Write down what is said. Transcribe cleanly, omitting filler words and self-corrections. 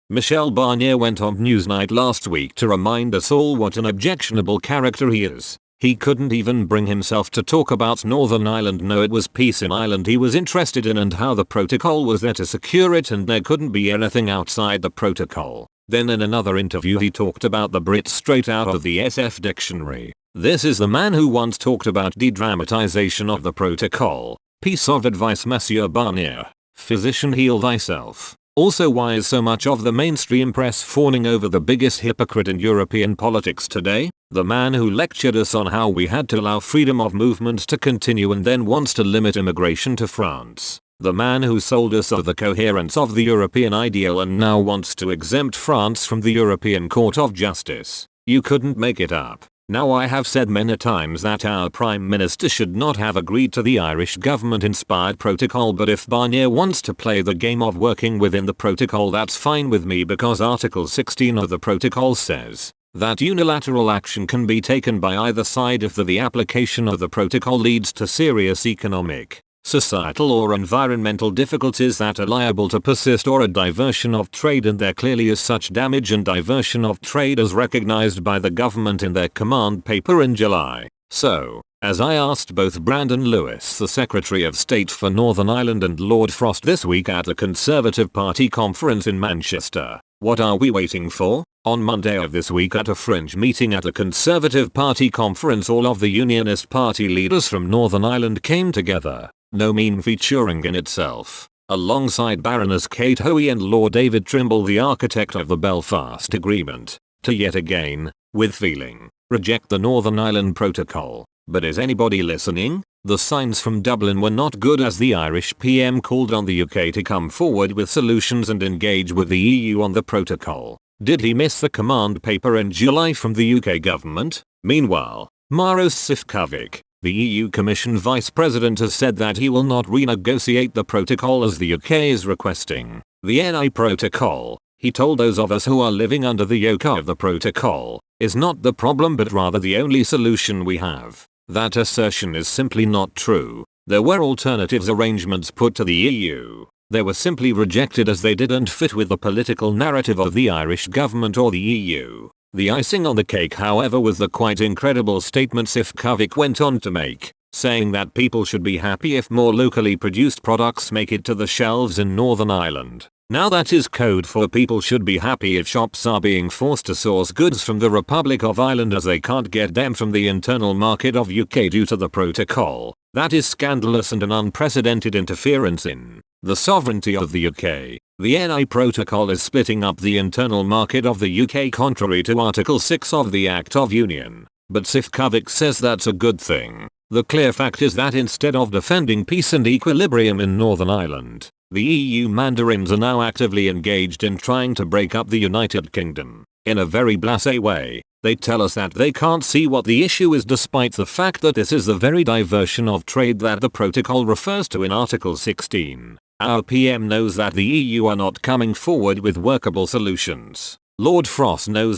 Michel Barnier went on Newsnight last week to remind us all what an objectionable character he is. He couldn't even bring himself to talk about Northern Ireland. No, it was peace in Ireland he was interested in and how the protocol was there to secure it, and there couldn't be anything outside the protocol. Then in another interview he talked about the Brits straight out of the SF dictionary. This is the man who once talked about de-dramatization of the protocol. Piece of advice, Monsieur Barnier. Physician, heal thyself. Also, why is so much of the mainstream press fawning over the biggest hypocrite in European politics today? The man who lectured us on how we had to allow freedom of movement to continue and then wants to limit immigration to France. The man who sold us of the coherence of the European ideal and now wants to exempt France from the European Court of Justice. You couldn't make it up. Now, I have said many times that our Prime Minister should not have agreed to the Irish government-inspired protocol, but if Barnier wants to play the game of working within the protocol, that's fine with me, because Article 16 of the protocol says that unilateral action can be taken by either side if the application of the protocol leads to serious economic, societal or environmental difficulties that are liable to persist, or a diversion of trade, and there clearly is such damage and diversion of trade as recognized by the government in their command paper in July. So, as I asked both Brandon Lewis, the Secretary of State for Northern Ireland, and Lord Frost this week at a Conservative Party conference in Manchester, what are we waiting for? On Monday of this week, at a fringe meeting at a Conservative Party conference, all of the Unionist Party leaders from Northern Ireland came together. No mean featuring in itself, alongside Baroness Kate Hoey and Lord David Trimble, the architect of the Belfast Agreement, to yet again, with feeling, reject the Northern Ireland Protocol. But is anybody listening? The signs from Dublin were not good, as the Irish PM called on the UK to come forward with solutions and engage with the EU on the protocol. Did he miss the command paper in July from the UK government? Meanwhile, Maros Sefcovic, the EU Commission Vice President, has said that he will not renegotiate the protocol as the UK is requesting. The NI protocol, he told those of us who are living under the yoke of the protocol, is not the problem but rather the only solution we have. That assertion is simply not true. There were alternatives arrangements put to the EU. They were simply rejected as they didn't fit with the political narrative of the Irish government or the EU. The icing on the cake, however, was the quite incredible statement Sefcovic went on to make, saying that people should be happy if more locally produced products make it to the shelves in Northern Ireland. Now that is code for people should be happy if shops are being forced to source goods from the Republic of Ireland as they can't get them from the internal market of UK due to the protocol. That is scandalous and an unprecedented interference in the sovereignty of the UK. The NI protocol is splitting up the internal market of the UK contrary to Article 6 of the Act of Union. But Sefcovic says that's a good thing. The clear fact is that instead of defending peace and equilibrium in Northern Ireland, the EU mandarins are now actively engaged in trying to break up the United Kingdom. In a very blasé way, they tell us that they can't see what the issue is, despite the fact that this is the very diversion of trade that the protocol refers to in Article 16. Our PM knows that the EU are not coming forward with workable solutions. Lord Frost knows